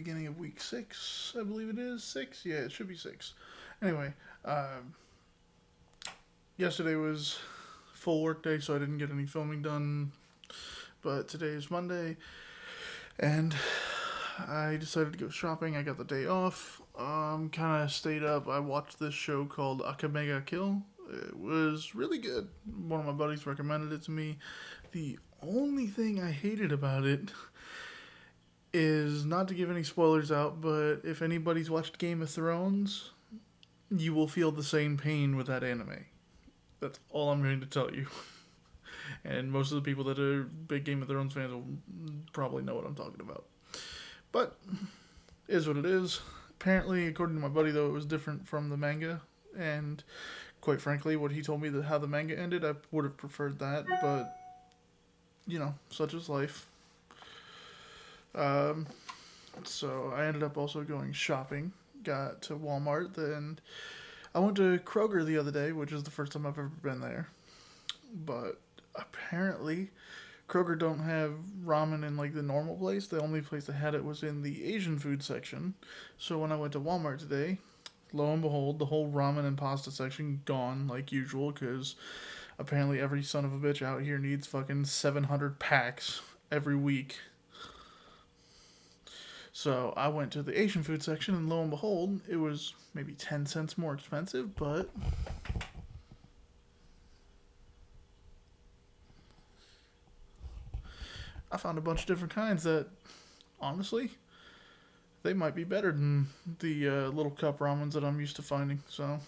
beginning of week 6, I believe it is. 6? Yeah, it should be 6. Anyway, yesterday was full work day, so I didn't get any filming done. But today is Monday, and I decided to go shopping. I got the day off. Kind of stayed up. I watched this show called Akamega Kill. It was really good. One of my buddies recommended it to me. The only thing I hated about it is not to give any spoilers out, but if anybody's watched Game of Thrones, you will feel the same pain with that anime. That's all I'm going to tell you. And most of the people that are big Game of Thrones fans will probably know what I'm talking about. But, is what it is. Apparently, according to my buddy, though, it was different from the manga. And, quite frankly, what he told me that how the manga ended, I would have preferred that. But, such is life. Um, so, I ended up also going shopping. Got to Walmart, and I went to Kroger the other day, which is the first time I've ever been there. But apparently, Kroger don't have ramen in like the normal place. The only place that had it was in the Asian food section. So when I went to Walmart today, lo and behold, the whole ramen and pasta section gone like usual because apparently every son of a bitch out here needs fucking 700 packs every week. So I went to the Asian food section, and lo and behold, it was maybe 10 cents more expensive, but I found a bunch of different kinds that, honestly, they might be better than the little cup ramens that I'm used to finding. So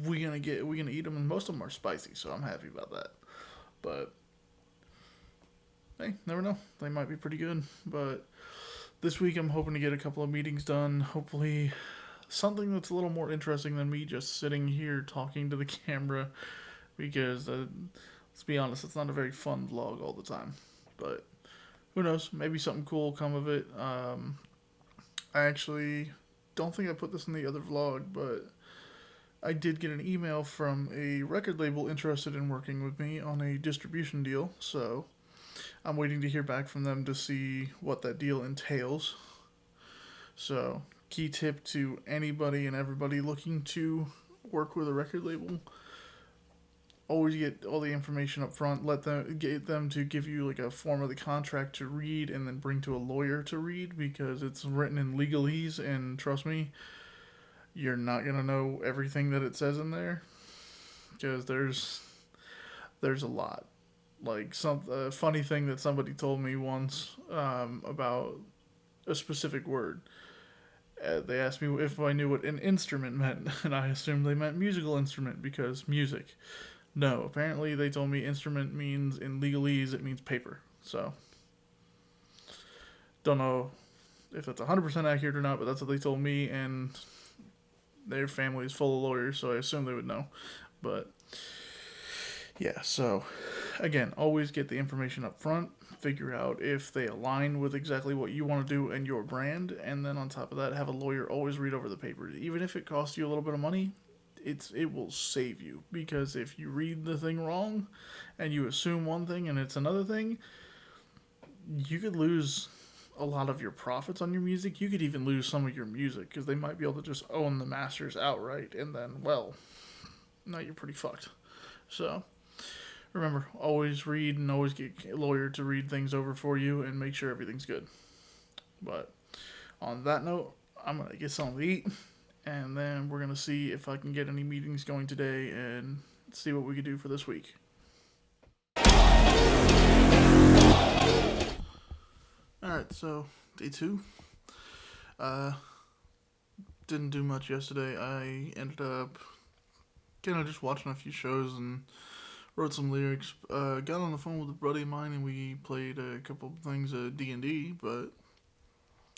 we're gonna eat them, and most of them are spicy, so I'm happy about that. But hey, never know. They might be pretty good. But this week I'm hoping to get a couple of meetings done. Hopefully something that's a little more interesting than me just sitting here talking to the camera. Because let's be honest, it's not a very fun vlog all the time. But who knows? Maybe something cool will come of it. I actually don't think I put this in the other vlog, but I did get an email from a record label interested in working with me on a distribution deal. So I'm waiting to hear back from them to see what that deal entails. So, key tip to anybody and everybody looking to work with a record label: always get all the information up front. Get them to give you like a form of the contract to read, and then bring to a lawyer to read, because it's written in legalese, and trust me, you're not gonna know everything that it says in there, because there's a lot. Like some funny thing that somebody told me once about a specific word. They asked me if I knew what an instrument meant, and I assumed they meant musical instrument because music. No, apparently they told me instrument means, in legalese, it means paper. So, don't know if that's 100% accurate or not, but that's what they told me, and their family is full of lawyers, so I assume they would know. But, yeah, so, again, always get the information up front. Figure out if they align with exactly what you want to do and your brand, and then on top of that, have a lawyer always read over the papers. Even if it costs you a little bit of money, it will save you, because if you read the thing wrong and you assume one thing and it's another thing, you could lose a lot of your profits on your music. You could even lose some of your music, because they might be able to just own the masters outright, and then, well, now you're pretty fucked. So remember, always read, and always get a lawyer to read things over for you and make sure everything's good. But on that note, I'm going to get something to eat, and then we're going to see if I can get any meetings going today and see what we can do for this week. Alright, so day 2. Didn't do much yesterday. I ended up kind of just watching a few shows and wrote some lyrics. Got on the phone with a buddy of mine, and we played a couple of things of D&D, but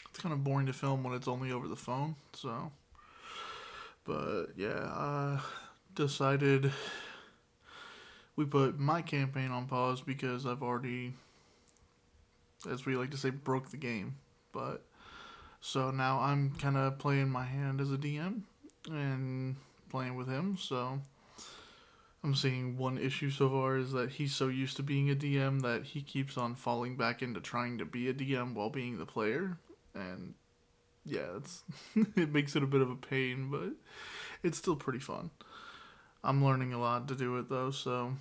it's kind of boring to film when it's only over the phone. So, but yeah, I decided we put my campaign on pause because I've already, as we like to say, broke the game. But so now I'm kind of playing my hand as a DM and playing with him. So I'm seeing one issue so far is that he's so used to being a DM that he keeps on falling back into trying to be a DM while being the player. And yeah, it's it makes it a bit of a pain, but it's still pretty fun. I'm learning a lot to do it though, so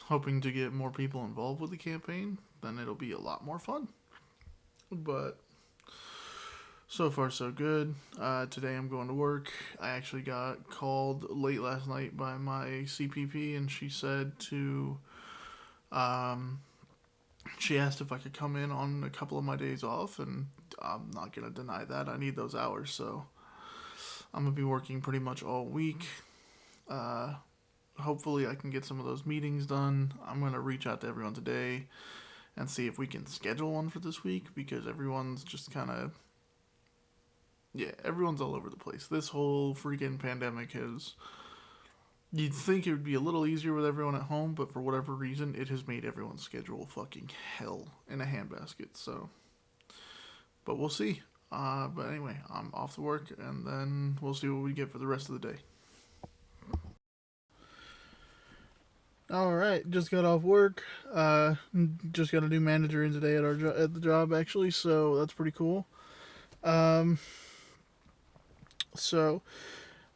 hoping to get more people involved with the campaign, then it'll be a lot more fun. But so far so good. Today I'm going to work. I actually got called late last night by my CPP, and she said to, she asked if I could come in on a couple of my days off, and I'm not gonna deny that. I need those hours, so I'm gonna be working pretty much all week. Uh, Hopefully I can get some of those meetings done. I'm going to reach out to everyone today and see if we can schedule one for this week, because everyone's just kind of, yeah, everyone's all over the place. This whole freaking pandemic has, you'd think it would be a little easier with everyone at home, but for whatever reason, it has made everyone's schedule fucking hell in a handbasket. So, but we'll see. But anyway, I'm off to work, and then we'll see what we get for the rest of the day. All right, just got off work. Just got a new manager in today at at the job actually, so that's pretty cool. Um, so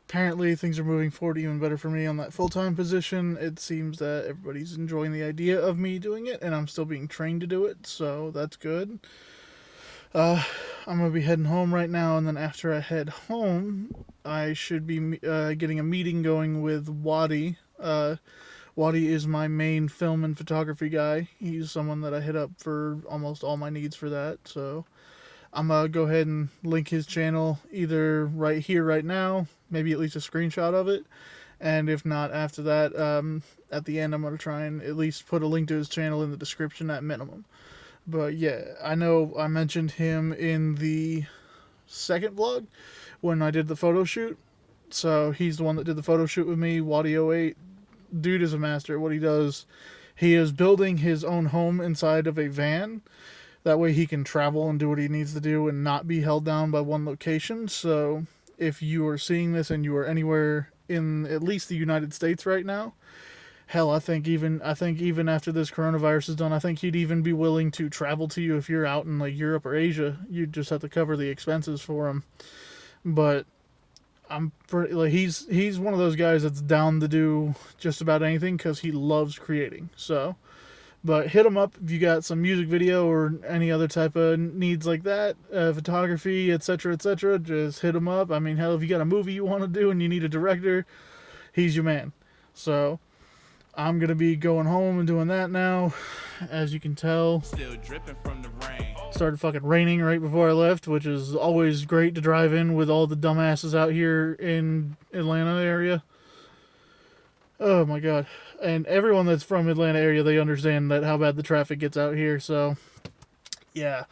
apparently things are moving forward even better for me on that full-time position. It seems that everybody's enjoying the idea of me doing it, and I'm still being trained to do it, so that's good. I'm gonna be heading home right now, and then after I head home, I should be getting a meeting going with Wadi. Wadi is my main film and photography guy. He's someone that I hit up for almost all my needs for that. So I'm going to go ahead and link his channel either right here, right now, maybe at least a screenshot of it. And if not, after that, at the end, I'm going to try and at least put a link to his channel in the description at minimum. But yeah, I know I mentioned him in the second vlog when I did the photo shoot. So he's the one that did the photo shoot with me, Wadi08. Dude is a master at what he does. He is building his own home inside of a van. That way he can travel and do what he needs to do and not be held down by one location. So if you are seeing this and you are anywhere in at least the United States right now, hell, I think even after this coronavirus is done, I think he'd even be willing to travel to you if you're out in like Europe or Asia. You just have to cover the expenses for him. But I'm pretty, like, he's one of those guys that's down to do just about anything because he loves creating. So, but hit him up if you got some music video or any other type of needs like that, photography, etc., etc. Just hit him up. I mean, hell, if you got a movie you want to do and you need a director, he's your man. So, I'm gonna be going home and doing that now. As you can tell, still dripping from the rain. Started fucking raining right before I left, which is always great to drive in with all the dumbasses out here in Atlanta area. Oh my god. And everyone that's from Atlanta area, they understand that how bad the traffic gets out here, so yeah.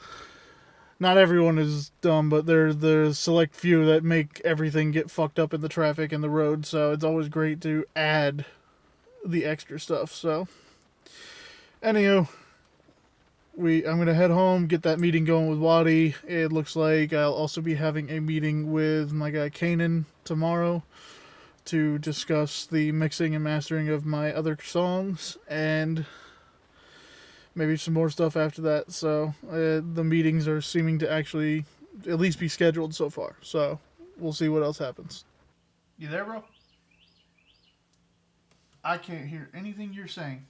Not everyone is dumb, but there's the select few that make everything get fucked up in the traffic and the road, so it's always great to add the extra stuff. So anywho, I'm going to head home, get that meeting going with Wadi. It looks like I'll also be having a meeting with my guy Kanan tomorrow to discuss the mixing and mastering of my other songs, and maybe some more stuff after that. So the meetings are seeming to actually at least be scheduled so far. So we'll see what else happens. You there, bro? I can't hear anything you're saying.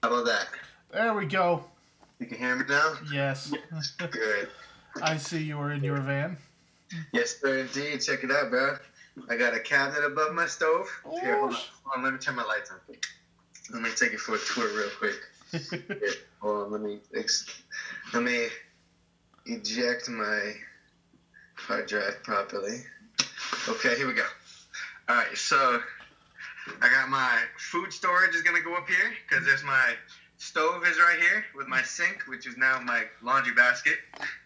How about that? There we go. You can hear me now? Yes. Good. I see you were in your van. Yes, sir, indeed. Check it out, bro. I got a cabinet above my stove. Oh. Here, hold on. Let me turn my lights on. Let me take you for a tour real quick. Here, hold on. Let me eject my hard drive properly. Okay, here we go. All right, so I got my food storage is going to go up here because there's my stove is right here with my sink, which is now my laundry basket,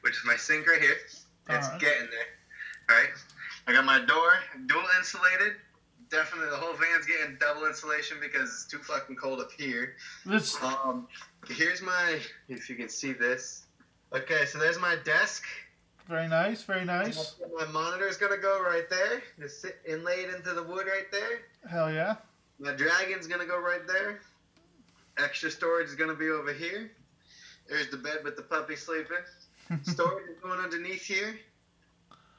which is my sink right here. It's getting there. All right. I got my door dual insulated, definitely the whole van's getting double insulation because it's too fucking cold up here. This. Here's my, if you can see this. Okay, so there's my desk. Very nice, very nice. My monitor's gonna go right there. Just sit inlaid into the wood right there. Hell yeah. My dragon's gonna go right there. Extra storage is gonna be over here. There's the bed with the puppy sleeping. Storage is going underneath here.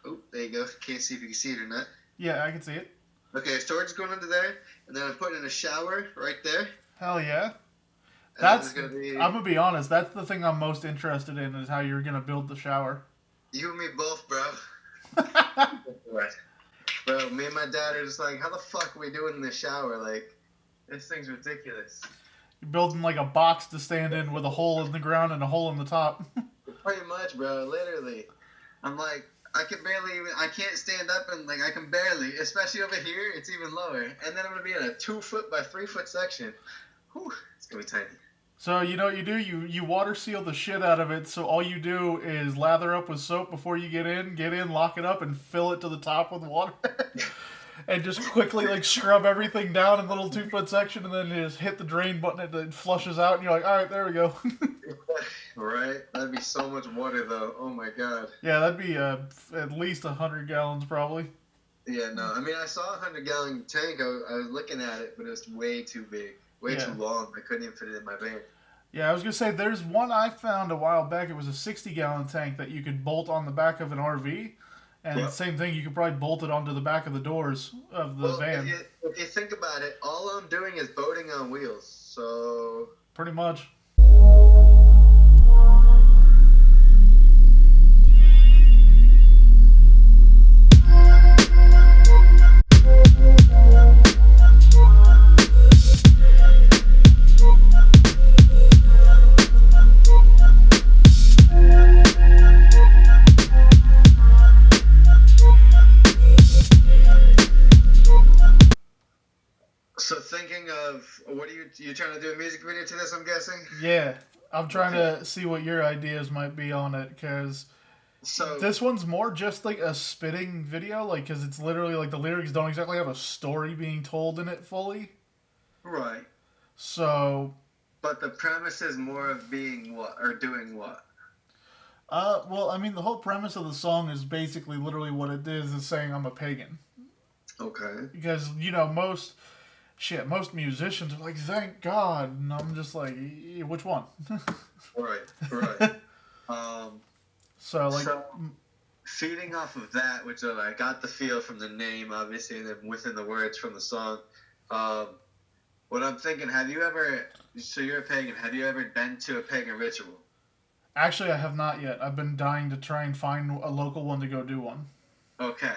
Oh, there you go. Can't see if you can see it or not. Yeah, I can see it. Okay, storage is going under there, and then I'm putting in a shower right there. Hell yeah. I'm gonna be honest, that's the thing I'm most interested in is how you're gonna build the shower. You and me both, bro. Bro, me and my dad are just like, how the fuck are we doing in the shower? Like, this thing's ridiculous. You're building like a box to stand in with a hole in the ground and a hole in the top. Pretty much, bro. Literally. I'm like, I can't stand up and like I can barely, especially over here, it's even lower. And then I'm gonna be in a 2 foot by 3 foot section. Whew, it's gonna be tiny. So you know what you do? You water seal the shit out of it. So all you do is lather up with soap before you get in, lock it up, and fill it to the top with water, and just quickly like scrub everything down in the little 2 foot section, and then just hit the drain button and it flushes out, and you're like, all right, there we go. Right? That'd be so much water though. Oh my god. Yeah, that'd be at least 100 gallons probably. Yeah, no. I mean, I saw a 100-gallon tank. I was looking at it, but it was way too big. Way too long. I couldn't even fit it in my van. Yeah, I was going to say, there's one I found a while back. It was a 60-gallon tank that you could bolt on the back of an RV. And same thing, you could probably bolt it onto the back of the doors of the van. If you think about it, all I'm doing is boating on wheels. So... Pretty much. So thinking of, what are you trying to do a music video to this, I'm guessing? Yeah, I'm trying to see what your ideas might be on it, because this one's more just like a spitting video, like, because it's literally like the lyrics don't exactly have a story being told in it fully. Right. So. But the premise is more of being what, or doing what? Well, I mean, the whole premise of the song is basically literally what it is saying I'm a pagan. Okay. Because, you know, most musicians are like, thank God. And I'm just like, which one? Right. So, feeding off of that, which I got the feel from the name, obviously, and then within the words from the song, what I'm thinking, so you're a pagan, have you ever been to a pagan ritual? Actually, I have not yet. I've been dying to try and find a local one to go do one. Okay.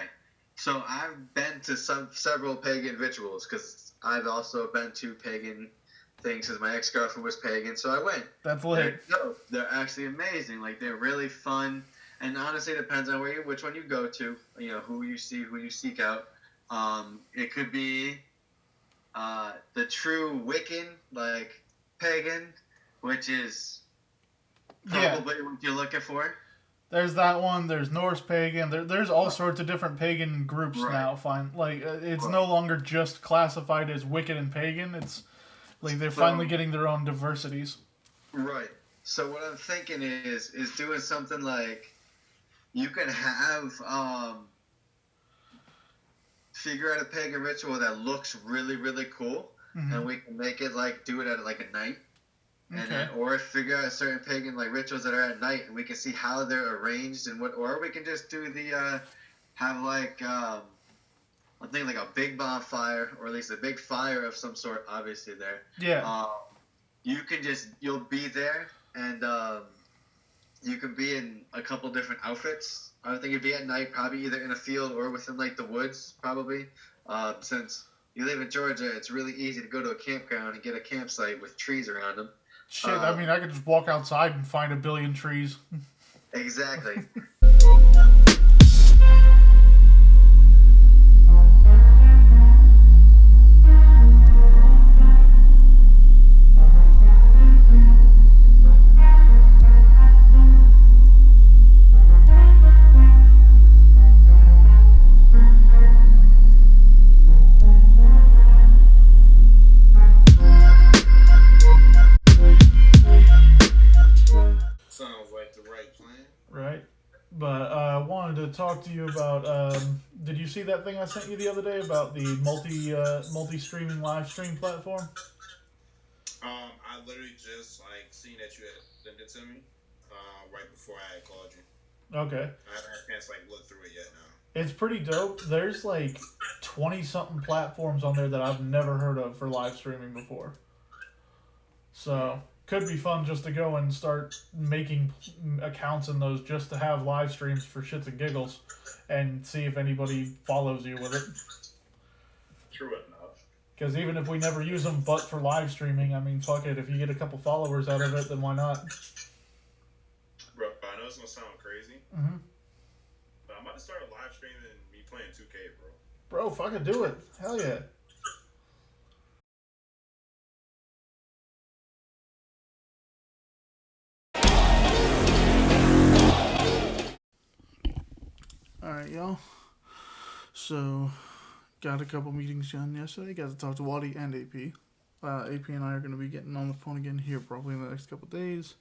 So I've been to several pagan rituals, because I've also been to pagan things, because my ex-girlfriend was pagan, so I went. That's lit. They're actually amazing. Like, they're really fun, and honestly, it depends on which one you go to, you know, who you seek out. It could be the true Wiccan, like, pagan, which is probably what you're looking for. There's that one. There's Norse pagan. There's all sorts of different pagan groups now. It's no longer just classified as Wiccan and pagan. It's like they're finally getting their own diversities. Right. So what I'm thinking is doing something like you can have figure out a pagan ritual that looks really, really cool, and we can make it do it at a night. And then, or figure out certain pagan rituals that are at night, and we can see how they're arranged and what. Or we can just do the have I think a big bonfire, or at least a big fire of some sort. Obviously there. Yeah. You'll be there, and you can be in a couple different outfits. I think you'd be at night, probably either in a field or within the woods, probably. Since you live in Georgia, it's really easy to go to a campground and get a campsite with trees around them. Shit, I mean, I could just walk outside and find a billion trees. Exactly. But I wanted to talk to you about. Did you see that thing I sent you the other day about the multi streaming live stream platform? I literally just like seen that you had sent it to me, right before I had called you. Okay, I haven't had a chance to like look through it yet now. it's pretty dope. There's like 20 something platforms on there that I've never heard of for live streaming before. So could be fun just to go and start making accounts in those just to have live streams for shits and giggles, and see if anybody follows you with it. True enough. Because even if we never use them but for live streaming, I mean, fuck it. If you get a couple followers out of it, then why not? Bro, I know it's gonna sound crazy, Mm-hmm. but I'm about to start live streaming me playing 2K, bro. Bro, fucking do it. Hell yeah. Alright, y'all. So, got a couple meetings done yesterday. Got to talk to Waddy and AP. AP and I are going to be getting on the phone again here probably in the next couple days.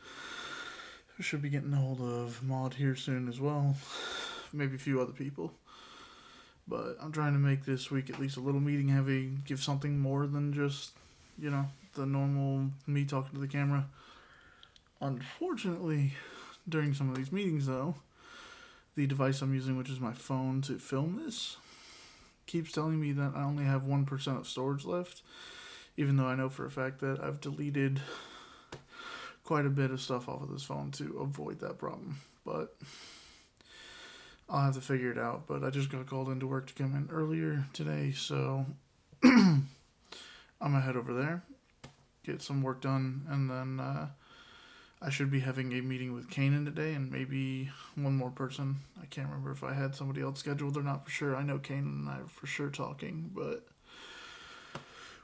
We should be getting a hold of Maud here soon as well. Maybe a few other people. But I'm trying to make this week at least a little meeting heavy. Give something more than just, the normal me talking to the camera. Unfortunately, during some of these meetings though, the device I'm using, which is my phone to film this, keeps telling me that I only have 1% of storage left, even though I know for a fact that I've deleted quite a bit of stuff off of this phone to avoid that problem. But I'll have to figure it out. But I just got called into work to come in earlier today, so I'm gonna head over there, get some work done, and then I should be having a meeting with Kanan today and maybe one more person. I can't remember if I had somebody else scheduled or not for sure. I know Kanan and I are for sure talking, but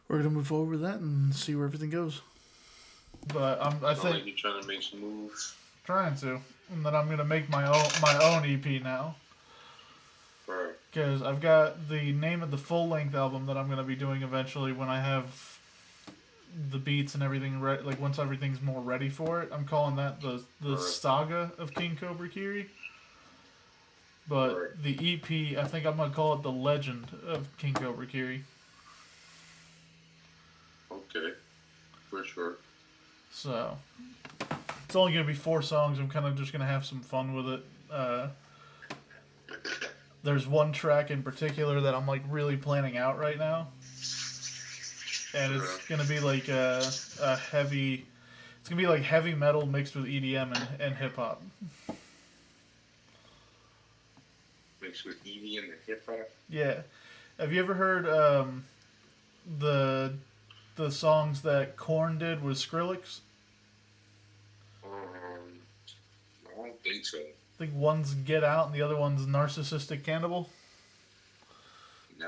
we're going to move forward with that and see where everything goes. But I think Like you're trying to make some moves. Trying to, and then I'm going to make my own EP now. Right. Because I've got the name of the full length album that I'm going to be doing eventually when I have the beats and everything like once everything's more ready for it. I'm calling that the saga of King Cobra Kyrri. But the EP, I think I'm gonna call it the legend of King Cobra Kyrri. Okay, for sure. So it's only gonna be 4 songs. I'm kind of just gonna have some fun with it. There's one track in particular that I'm like really planning out right now. And it's gonna be like a heavy. It's gonna be like heavy metal mixed with EDM and hip hop. Mixed with EDM and hip hop. Yeah, have you ever heard the songs that Korn did with Skrillex? I don't think so. I think one's Get Out and the other one's Narcissistic Cannibal. Nah.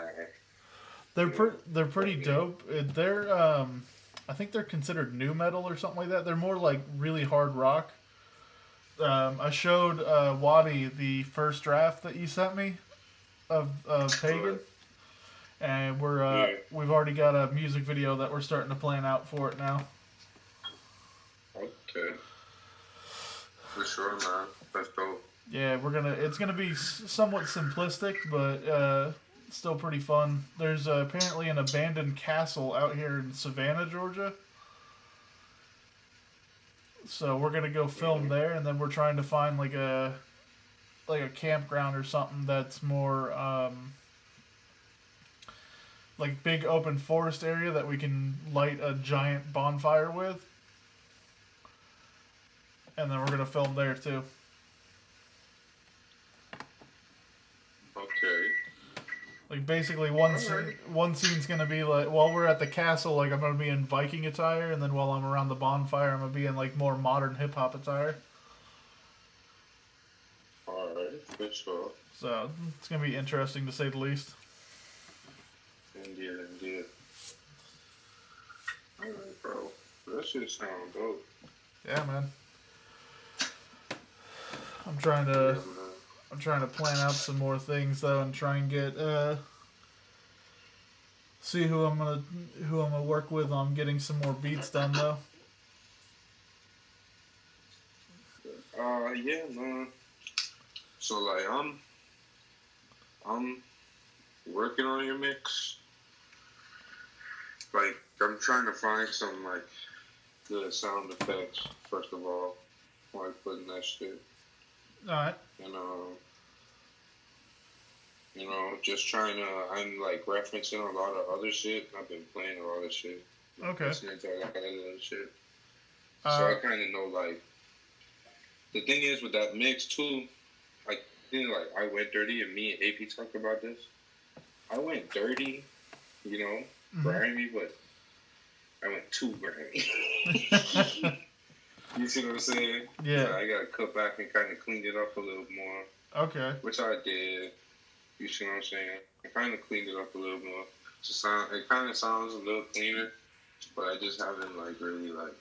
They're pretty dope. They're I think they're considered new metal or something like that. They're more like really hard rock. I showed Waddy the first draft that you sent me of Pagan, and we've already got a music video that we're starting to plan out for it now. Okay. For sure, man. That's dope. Yeah, it's gonna be somewhat simplistic, but still pretty fun. There's apparently an abandoned castle out here in Savannah, Georgia. So we're gonna go film there, and then we're trying to find like a campground or something that's more like big open forest area that we can light a giant bonfire with, and then we're gonna film there too. Okay. Like basically one scene's gonna be like while we're at the castle, like I'm gonna be in Viking attire, and then while I'm around the bonfire, I'm gonna be in like more modern hip hop attire. Alright, for sure. So it's gonna be interesting to say the least. Indeed. Alright, bro. That shit sound dope. Yeah, man. I'm trying to plan out some more things though, and try and get see who I'm gonna work with on getting some more beats done though. Yeah, man. So like I'm working on your mix. Like I'm trying to find some like good sound effects first of all before I put in that shit. All right. And just trying to. I'm like referencing a lot of other shit. I've been playing a lot of shit. Okay. Listening to a lot of other shit. So I kind of know like the thing is with that mix too. Like like I went dirty, and me and AP talked about this. I went dirty, grimy, but I went too grimy. You see what I'm saying? Yeah. So I gotta cut back and kind of clean it up a little more. Okay. Which I did. You see what I'm saying? I kind of cleaned it up a little more. It kind of sounds a little cleaner, but I just haven't like really like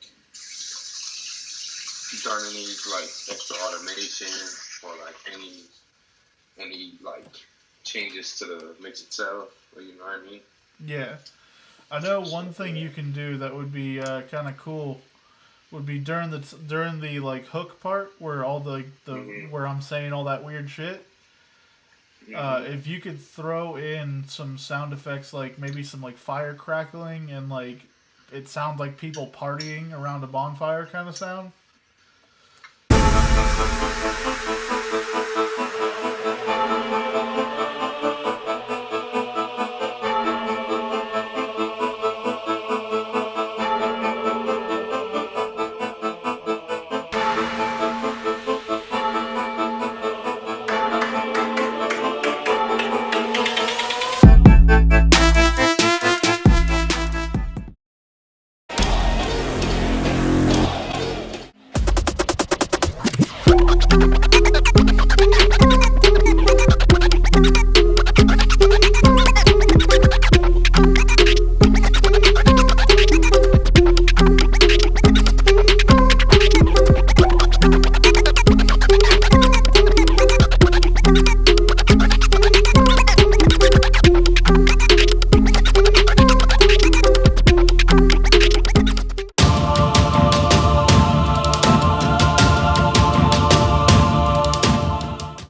done any like extra automation or like any like changes to the mix itself. You know what I mean? Yeah. I know one thing you can do that would be kind of cool would be during the like hook part where all the where I'm saying all that weird shit. If you could throw in some sound effects, like maybe some like fire crackling and like it sounds like people partying around a bonfire kind of sound.